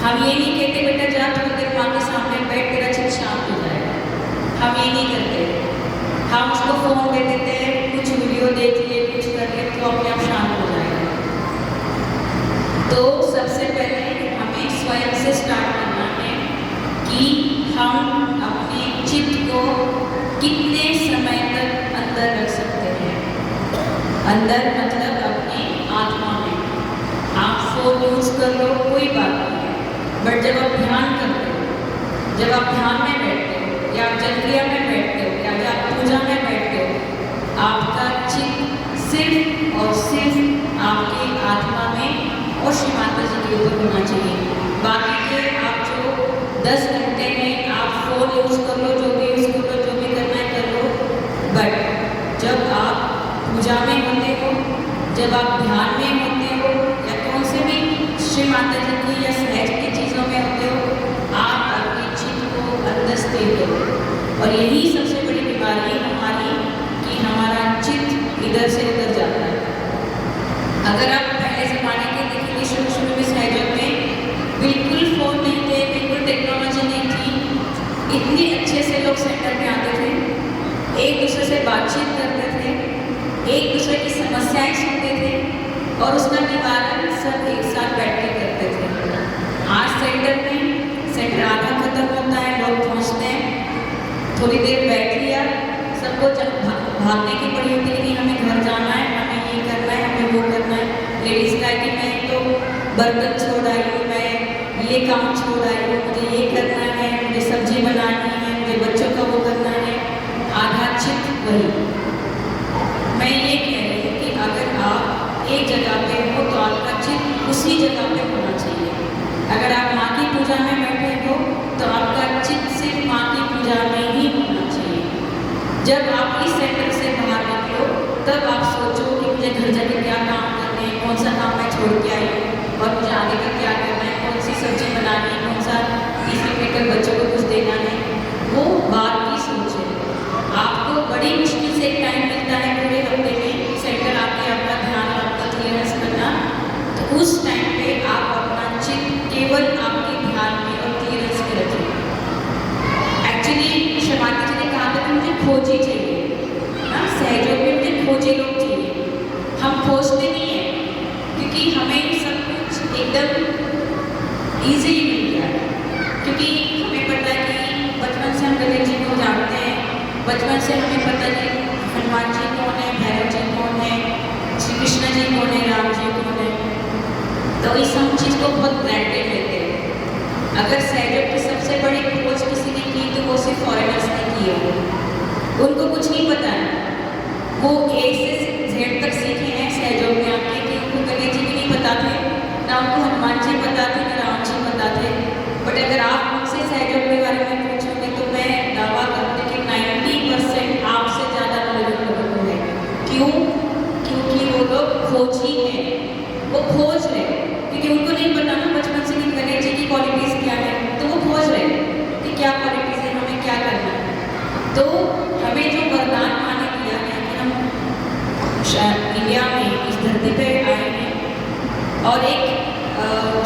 हम ये नहीं कहते बेटा जा थोड़ी देर माँ के सामने बैठ तेरा चित शांत हो जाएगा, हम ये नहीं करते। हम उसको फ़ोन दे देते हैं, कुछ वीडियो देख लिए, कुछ कर लिए तो अपने आप शांत हो जाएगा। तो सबसे पहले हमें स्वयं से स्टार्ट करना है कि हम अपने चित्त को कितने समय तक अंदर रख सकते हैं। अंदर मतलब अपनी आत्मा में। आप फ़ोन यूज़ कर लो कोई बात नहीं है, बट जब आप ध्यान करते हो, जब आप ध्यान में बैठते हो या आप जलक्रिया में बैठते हो या आप पूजा में बैठते हो, आपका चित्त सिर्फ और सिर्फ आपके आत्मा में और श्री माता जी के ऊपर होना चाहिए। बाकी के आप जो 10 घंटे में आप फ़ोन यूज़ कर लो, जो भी यूज़ कर लो, जो भी करना है कर लो, बट जब आप पूजा में होते हो, जब आप ध्यान में होते हो या कौन से भी श्री माता जी की या सहज की चीज़ों में होते हो, आप अपने चित्त को अंदर स्थिर करो। और यही सबसे बड़ी बीमारी है हमारी कि हमारा चित्त इधर से उधर जाता है। अगर आप पहले ज़माने के देखेंगे, शुरू में सहयोग में बिल्कुल फ़ोन नहीं थे, बिल्कुल टेक्नोलॉजी नहीं थी, इतनी अच्छे से लोग सेंटर में आते थे, एक दूसरे से बातचीत करते थे, एक दूसरे की समस्याएं सुनते थे और उसका निवारण सब एक साथ बैठ के करते थे। आज सेंटर आधा खत्म होता है, लोग पहुँचते हैं, थोड़ी देर बैठ लिया, सबको भागने की पड़ी होती है कि हमें घर जाना है, हमें ये करना है, हमें वो करना है। लेडीज़ का है कि मैं तो बर्तन छोड़ आई हूँ, मैं ये काम छोड़ आई हूँ, मुझे ये करना है, मुझे सब्जी बनानी है, मुझे बच्चों का वो करना है। आधा चित्त वही। मैं ये कह रही हूँ कि अगर आप एक जगह पे हो तो आपका चित्त उसी जगह पे होना चाहिए। अगर आप माँ की पूजा में बैठे हो तो आपका चित्त सिर्फ माँ की पूजा में ही होना चाहिए। जब आप इस सेंटर से बाहर निकलो तब आप सोचो कि मुझे घर जाके क्या काम करने हैं, कौन सा काम मैं छोड़ के आई हूँ और मुझे आगे का क्या करना है, कौन सी सब्जी बनानी है, कौन सा टिफिन लेकर बच्चों को कुछ देना है, वो बात की सोच है। आपको बड़ी मुश्किल से एक टाइम मिलता है पूरे हफ्ते में सेंटर आके आपका ध्यान और आपका क्लियरेंस करना, तो उस टाइम पे आप अपना चित्त केवल आपके ध्यान में और क्लियरेंस में रखें। एक्चुअली श्री माता जी ने कहा था कि मुझे खोजी चाहिए ना, सहयोग में मुझे खोजी लोग चाहिए। हम खोजते नहीं हैं क्योंकि हमें सब कुछ एकदम ईजी मिल गया है, क्योंकि हमें पता है कि बचपन से हम गणेश जी को जानते हैं, बचपन से हमें पता है हनुमान जी कौन है, भैरव जी कौन है, श्री कृष्ण जी कौन है, राम जी कौन है। तो इस हम चीज़ को बहुत ग्रैंटेड लेते हैं। अगर सहयोग की सबसे बड़ी खोज किसी ने की तो वो सिर्फ फॉरेनर्स ने की है। उनको कुछ नहीं पता है, वो ए से जेड तक सीखे हैं सहयोग में आके कि उनको गणेश जी भी नहीं पता थे, ना उनको हनुमान जी पता थे, ना राम जी पता थे। बट अगर आप मुझसे सहयोग के बारे में पूछोगे तो मैं दावा करती हूँ कि 90% आपसे ज़्यादा नॉलेज लोगों को है। क्यों? क्योंकि वो लोग खोजी हैं, वो खोज रहे हैं, क्योंकि उनको नहीं पता ना बचपन से कि गणेश जी की क्वालिटीज़ क्या है, तो वो खोज रहे हैं कि क्या क्वालिटीज़ है, हमें क्या करना है। तो हमें जो वरदान माँ ने दिया है कि हम इंडिया में इस धरती पे आए हैं और एक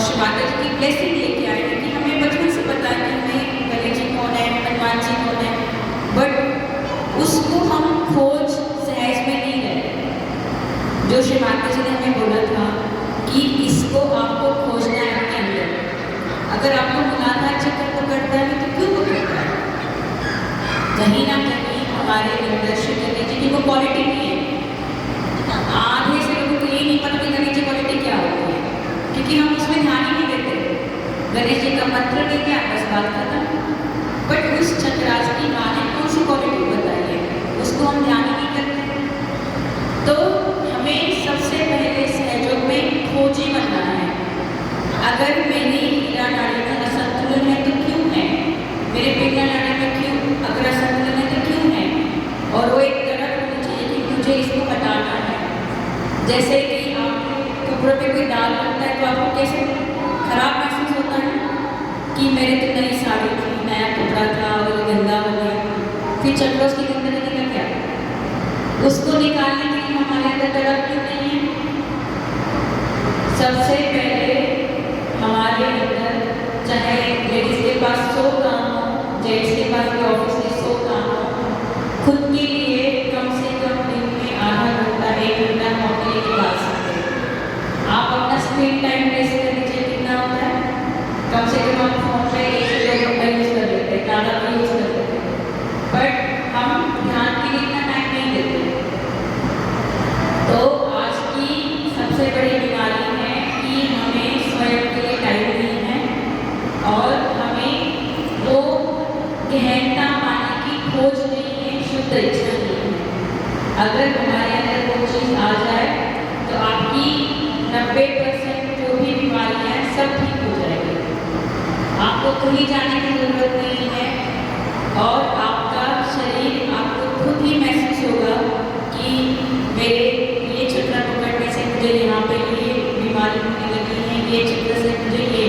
श्री माता जी की ब्लेसिंग लेके आए हैं कि हमें बचपन से पता है कि हमें गणेश जी कौन है, हनुमान जी कौन है, बट उसको हम खोज सहज में नहीं रहे। जो श्री माता जी ने हमें बोला था कि इसको आपको खोजना है अपने अंदर। अगर आपको मुलाकात चक्कर पकड़ता है तो क्यों पकड़ता है? कहीं ना कहीं हमारे अंदर श्री गणेश जी की वो क्वालिटी नहीं है। आधे से लोगों को ये नहीं पता कि गणेश जी क्वालिटी क्या होती है, क्योंकि हम उसमें ध्यान ही नहीं देते। गणेश जी का मंत्र दे के बस बात करना, बट उस चक्रास की माँ ने कौन सी क्वालिटी बताई है उसको हम ध्यान ही नहीं करते। तो हमें सबसे पहले सहयोग में खोजी बनना है। अगर मेरी हीरा नाड़ी में असंतुलन है तो क्यों है, मेरे पिंगला नाड़ी में क्यों अगर असंतुलन है तो क्यों है, और वो एक तरफ होनी चाहिए कि मुझे इसको हटाना है। जैसे कि आपके कपड़ों पे कोई दाग लगता है तो आपको कैसे खराब महसूस होता है कि मेरे तो नई साड़ी थी, नया कपड़ा था और वो गंदा हो गया, फिर चलो उसकी गंदगी का क्या, उसको निकालने के लिए हमारे अंदर तड़प क्यों नहीं है? सबसे पहले हमारे अंदर चाहे लेडीज के पास 100 काम हो, जेंट्स के पास भी ऑफिस में 100 काम हो, खुद के लिए कम से कम दिन में आधा घंटा 1 घंटा हम अपने लिए निकाल सकते हैं। आप अपना स्क्रीन टाइम टेस्ट कर लीजिए कितना होता है। कम से कम आप फोन पे 1 घंटा यूज़ कर लेते हैं, ज़्यादा भी यूज़ कर लेते हैं, बट हम ध्यान के लिए इतना टाइम नहीं देते। तो आज की सबसे बड़ी बीमारी है कि हमें स्वयं के लिए टाइम नहीं है और हमें वो गहनता पाने की खोज नहीं है, शुद्ध इच्छा नहीं है। अगर हमारे अंदर वो चीज़ आ जाए तो आपकी 90% जो भी बीमारियाँ हैं सब ठीक हो जाएगी। आपको कहीं जाने की ज़रूरत नहीं है और आपका शरीर आपको खुद ही महसूस होगा कि मेरे ये चक्र पकड़ने से मुझे यहाँ पे ये बीमारी होने लगी है, ये चक्र से मुझे ये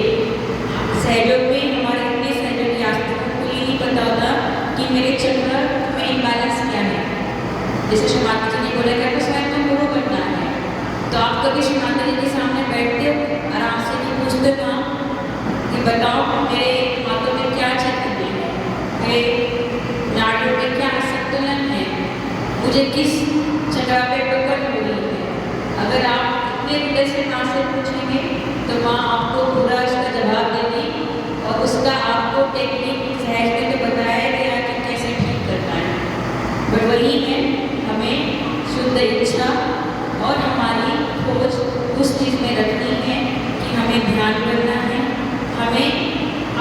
सहयोग में हमारे इतने सहयोग यात्रियों को ये नहीं पता होता कि मेरे चक्र में इम्बैलेंस क्या है। जैसे श्री माता जी ने बोला कि स्वयं में गुरु बनना है, तो आप कभी श्री माता जी के सामने बैठते हो आराम से कि पूछते ना कि बताओ मेरे हाथों में क्या चक्र है, मेरे नाड़ियों में क्या असंतुलन है, मुझे किस जगह पे पकड़ हो रही है। अगर आप इतने हृदय से माँ से पूछेंगे तो माँ आपको पूरा उसका जवाब देगी और उसका आपको टेक्निक सहज में तो बताया गया कि कैसे ठीक करना है। बट वही है, हमें शुद्ध इच्छा और हमारी खोज उस चीज़ में रखनी है कि हमें ध्यान करना है, हमें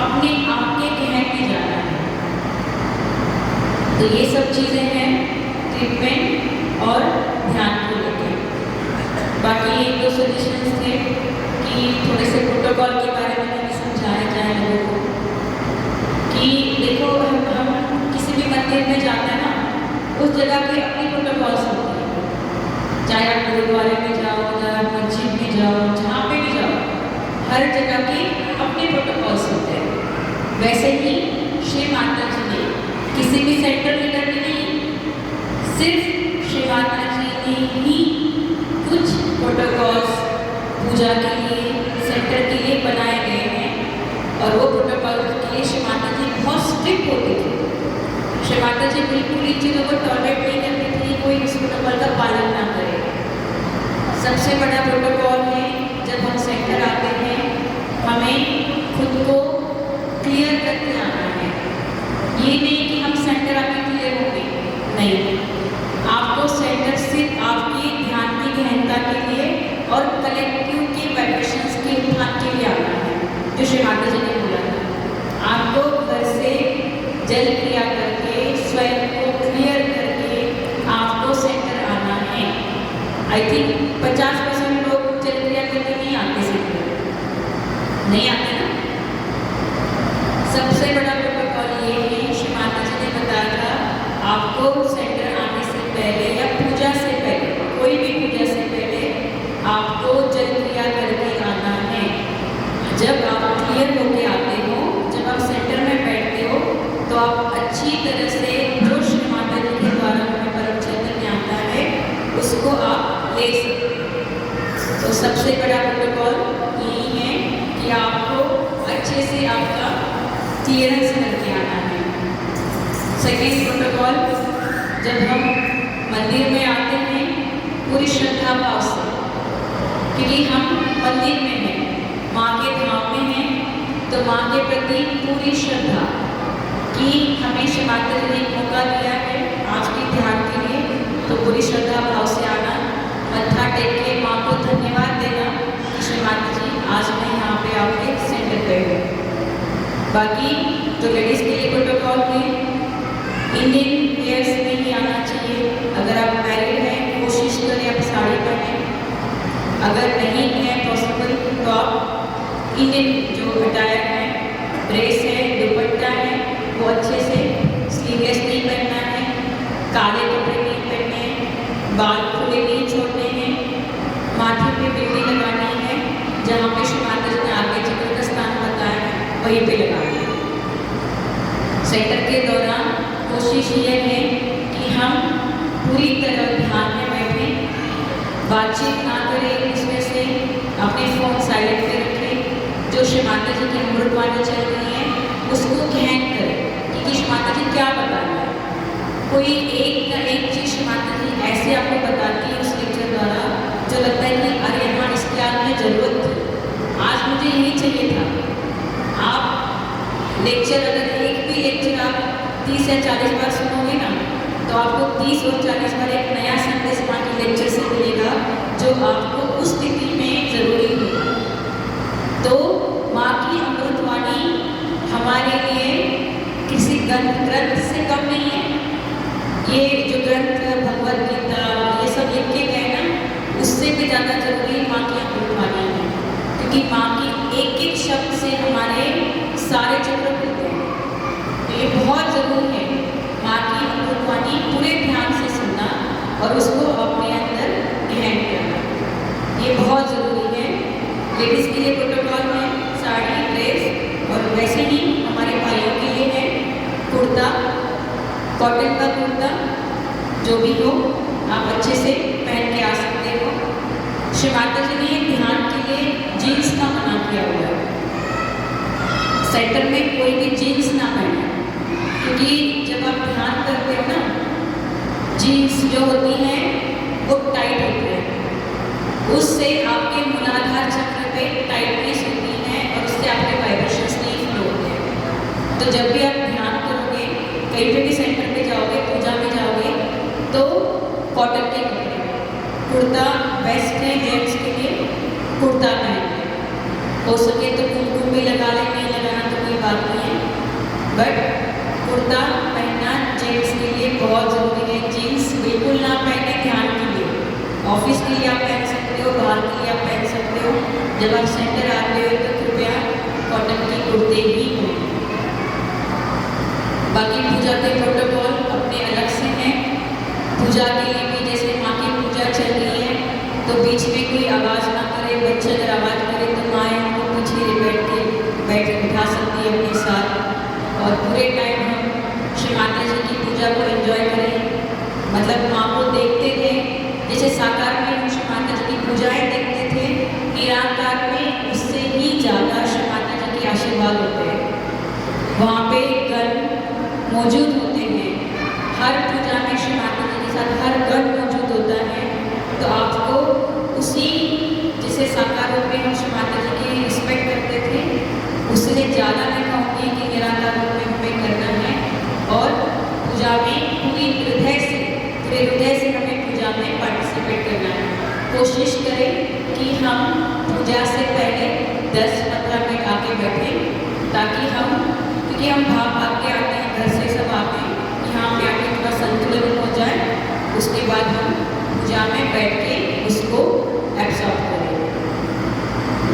अपने आप के कहने में जाना है। तो ये सब चीज़ें हैं ट्रीटमेंट और ध्यान को लेकर। बाकी 1-2 सजेशंस थे कि थोड़े से प्रोटोकॉल के बारे में भी समझाया जाए लोगों को कि देखो हम किसी भी मंदिर में जाते हैं ना, उस जगह की अपनी प्रोटोकॉल्स होती है। चाहे आप गुरुद्वारे में जाओ या मस्जिद में जाओ, जहाँ पे भी जाओ, हर जगह के अपने प्रोटोकॉल्स होते हैं। वैसे ही श्री माता जी ने किसी भी सेंटर लीडर ने नहीं, सिर्फ श्री माता जी ने ही कुछ प्रोटोकॉल्स पूजा के लिए सेंटर के लिए बनाए गए हैं और वो प्रोटोकॉल के लिए श्री माता जी बहुत स्ट्रिक्ट होती थी। श्री माता जी बिल्कुल इन चीज़ों को टॉलरेट नहीं करती थी कोई इस प्रोटोकॉल का पालन ना करे। सबसे बड़ा प्रोटोकॉल है जब हम सेंटर आते हैं हमें खुद को क्लियर करके आना है। ये नहीं कि हम सेंटर आके क्लियर होंगे, नहीं, आपको सेंटर सिर्फ आपकी ध्यान की गहनता के लिए और कलेक्टिव के वाइब्रेशंस के उत्थान के लिए आना है, जो श्री माता जी ने बोला था। आपको घर से जल क्रिया करके स्वयं को क्लियर करके आपको सेंटर आना है। आई थिंक 50% लोग जल क्रिया करके नहीं आते सेंटर, नहीं आते ना। सबसे बड़ा प्रोटोकॉल ये है, श्री माता जी ने बताया था आपको सेंटर आने से पहले या पूजा से पहले, कोई भी पूजा से पहले आपको जल क्रिया करके आना है। जब आप क्लियर होके आते हो, जब आप सेंटर में बैठते हो, तो आप अच्छी तरह से जो श्री माता जी के द्वारा हमें परम चैतन्य आता है उसको आप ले सकते हो। तो सबसे बड़ा प्रोटोकॉल यही है कि आपको अच्छे से आपका क्लियरेंस करके आना है। सेकेंड प्रोटोकॉल, जब हम मंदिर में आते हैं पूरी श्रद्धा भाव से, क्योंकि हम मंदिर में हैं, माँ के धाम में हैं, तो माँ के प्रति पूरी श्रद्धा कि हमें श्री माता जी ने मौका दिया है आज के ध्यान के लिए, तो पूरी श्रद्धा भाव से आना, मत्था टेक के माँ को धन्यवाद देना कि श्री माता जी आज मैं यहाँ पे आपके सेंटर पे हूँ। बाकी जो लेडीज़ के लिए प्रोटोकॉल है, इंडियन वेयर्स में ही आना चाहिए। अगर आप मैरिड हैं कोशिश करें आप साड़ी पहनें, अगर नहीं है पॉसिबल तो आप इंडियन जो अटायर है, ड्रेस है, दुपट्टा है, वो अच्छे से स्लीवलेस नहीं पहनना है, काले कपड़े नहीं पहनने हैं, बाल खुले नहीं छोड़ने हैं, माथे पे बिंदी लगानी है, जहाँ पे श्री माता जी ने आगे चक्र का स्थान बताया है वहीं पे लगाना है। सेंटर के दौरान कोशिश ये है कि हम पूरी तरह ध्यान में बैठें, बातचीत ना करें, इसमें से अपने फ़ोन साइलेंट पे रखें, जो जो श्री माता जी की अमृतवाणी चल रही है उसको ग्रहण करें कि श्री माता जी क्या बता रहे हैं। कोई एक ना एक चीज़ श्री माता जी ऐसे आपको बताती है उस लेक्चर द्वारा जो लगता है कि अरे हाँ इसकी आज मुझे ज़रूरत थी, आज मुझे यही चाहिए था। आप लेक्चर अगर एक भी लेक्चर आप 30 या 40 बार सुनोगे ना तो आपको 30 और 40 बार एक नया संदेश माँ के लेक्चर से मिलेगा जो आपको उस स्थिति में ज़रूरी होगा। तो माँ की अमृतवाणी हमारे लिए किसी ग्रंथ से कम नहीं है। ये जो ग्रंथ भगवद गीता ये सब लिख के गए ना उससे भी ज़्यादा जरूरी माँ की अमृतवाणी है, क्योंकि माँ की एक एक शब्द से हमारे सारे चक्र खुलते हैं। तो ये बहुत ज़रूरी है माँ की अमृतवाणी पूरे ध्यान से सुनना और उसको अपने अंदर ग्रहण करना, ये बहुत ज़रूरी है। लेडीज़ के लिए प्रोटोकॉल में साड़ी ड्रेस और वैसे ही हमारे भाइयों के लिए है कुर्ता, कॉटन का कुर्ता जो भी हो आप अच्छे से पहन के आ सकते हो। श्री माता जी ने ध्यान के लिए जीन्स का मना किया हुआ है, सेंटर में कोई भी जीन्स ना पहने, क्योंकि जब आप ध्यान करते हो ना जीन्स जो होती हैं वो टाइट होती है, उससे आपके मूलाधार चक्र पे टाइटनेस होती है और उससे आपके वाइब्रेशंस नहीं फ्लो होते हैं। तो जब भी आप ध्यान करोगे कहीं पे भी सेंटर पे जाओगे पूजा में जाओगे तो कॉटन के कपड़े कुर्ता बेस्ट है जेंट्स के लिए, कुर्ता पहने, हो सके तो कुमकुम भी लगा लें, नहीं लगाना तो कोई बात नहीं है, बट कुर्ता पहनना जेंट्स के लिए बहुत ज़रूरी है। जीन्स बिल्कुल ना पहने ध्यान के लिए, ऑफिस के लिए आप पहन सकते हो, बाहर के लिए आप पहन सकते हो। जब आप सेंटर आते हो तो कृपया कॉटन के कुर्ते ही पहनें। बाकी पूजा के प्रोटोकॉल अपने अलग से हैं। पूजा के लिए भी जैसे माँ की पूजा चल रही है तो बीच में कोई आवाज़ ना करे, बच्चे अगर आवाज़ करे तो माँ उनको पीछे बैठ बिठा सकती है अपने साथ और पूरे टाइम हम श्री माता जी की पूजा को एंजॉय करें। मतलब माँ को देखते थे, जैसे साकार में हम श्री माता जी की पूजाएँ देखते थे, निराकार में उससे ही ज़्यादा श्री माता जी के आशीर्वाद होते हैं। वहाँ पे गण मौजूद होते हैं, हर पूजा में श्री माता जी के साथ हर गण मौजूद होता है। तो आपको उसी जैसे साकार रूप में हम श्री माता जी की रिस्पेक्ट करते थे उससे ज़्यादा मैं कहूँगी कि निराकार रूप में हमें करना है और पूजा में पूरे हृदय से हमें पूजा में पार्टिसिपेट करना है। कोशिश करें कि हम पूजा से पहले 10-15 मिनट आके बैठें, ताकि क्योंकि हम भाग के आते हैं, घर से सब आते हैं, यहाँ पे आके थोड़ा संतुलन हो जाए, उसके बाद हम पूजा में बैठ के उसको एब्सॉर्ब करें।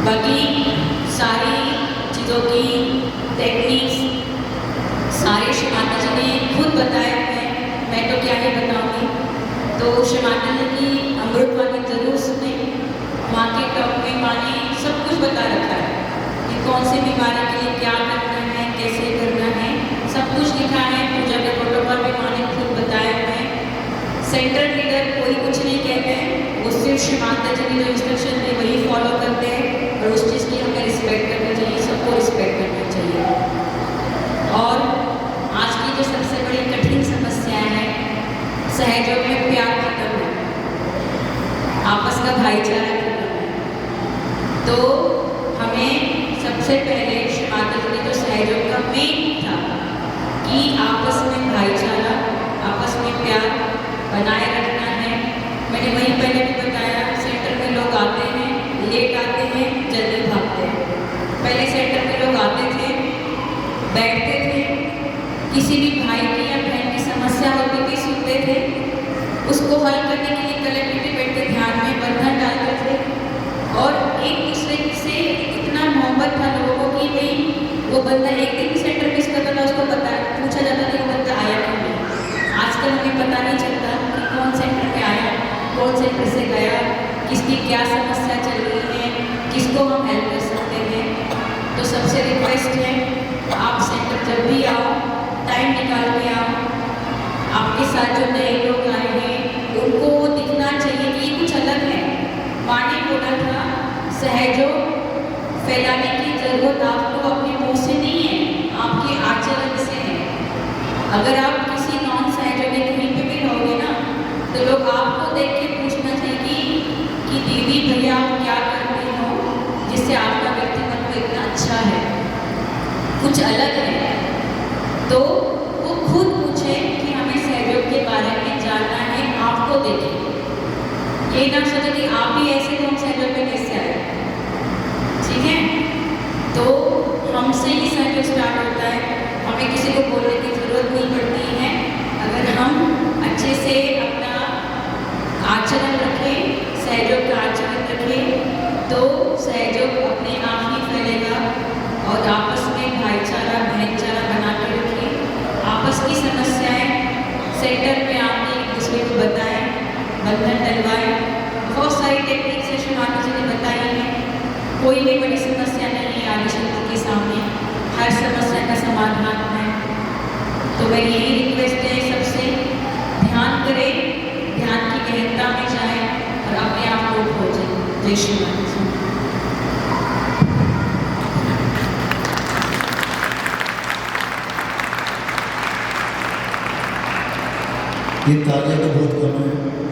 बाकी सारी चीज़ों की टेक्निक्स सारे श्री माता जी ने खुद बताए हैं, मैं तो क्या ही बताऊँगी। तो श्री माता जी की अमृतवाणी जरूर सुने। माँ के टॉक में माँ ने सब कुछ बता रखा है कि कौन सी बीमारी के लिए क्या करना है, कैसे करना है, सब कुछ लिखा है। पूजा के प्रोटोकॉल में माँ ने खुद बताया है। सेंटर लीडर कोई कुछ नहीं कहते हैं, वो सिर्फ श्री माता जी ने जो इंस्ट्रक्शन दी वही फॉलो करते हैं और उस चीज़ की हमें रिस्पेक्ट करनी चाहिए, सबको रिस्पेक्ट करना चाहिए। और आज की जो सबसे बड़ी कठिन समस्या है, सहयोग में प्यार खत्म है, आपस का भाईचारा खत्म है। तो हमें सबसे पहले श्री माता जी ने जो सहयोग का मेन था कि आपस में भाईचारा, आपस में प्यार बनाए रखना है। मैंने वहीं पहले भी बताया, सेंटर में लोग आते हैं, लेट आते हैं, जल्दी भागते हैं। पहले सेंटर में लोग आते थे, बैठते थे, किसी भी भाई की या बहन की समस्या होती थी सुनते थे, उसको हल करने के लिए कलेक्टिव बैठ के ध्यान में बंधन डालते थे और एक दूसरे से इतना मोहब्बत था लोगों को कि भाई वो बंदा एक दिन भी सेंटर मिस करता था, उसको पूछा जाता था कि बंदा आया क्यों नहीं। आजकल हमें पता नहीं चलता कि कौन सेंटर में आया, कौन सेंटर से गया, किसकी क्या समस्या चल रही है, किसको हम हेल्प कर सकते हैं। तो सबसे रिक्वेस्ट है, आप सेंटर जब भी आओ टाइम निकाल के आओ। आपके साथ जो नए लोग आए हैं उनको दिखना चाहिए कि कुछ अलग है। माँ ने बोला था सहयोग फैलाने की ज़रूरत आपको अपने मुंह से नहीं है, आपके आचरण से है। अगर आप किसी नॉन सहजों में कहीं पे भी रहोगे ना, तो लोग आपको देख के पूछना चाहिए कि दीदी भैया आप क्या करते हो जिससे आपका व्यक्तित्व इतना अच्छा है, कुछ अलग है। तो वो खुद पूछे कि हमें सहयोग के बारे में जानना है, आपको देखें। ये ना सोचे कि आप भी ऐसे तो हम सहयोग में कैसे आए, ठीक है। तो हमसे ही सहयोग स्टार्ट होता है, हमें किसी को बोलने की ज़रूरत नहीं पड़ती है। अगर हम अच्छे से अपना आचरण रखें, सहयोग का आचरण रखें, तो सहयोग अपने आप ही फैलेगा। और आपस में भाईचारा भाईचारा बना के रखें। आपस की समस्याएं सेंटर में आपने एक दूसरे को बताएं, बंधन डलवाएं। बहुत सारी टेक्निक सेशन आगे जी ने बताई है। कोई भी बड़ी समस्या नहीं है आदि शक्ति के सामने, हर समस्या का समाधान है। तो मेरी यही रिक्वेस्ट है सबसे, ध्यान करें, ध्यान की गहनता में जाएं और अपने आप को खोजें। जय श्री राम। ये तालियां तो बहुत कम है।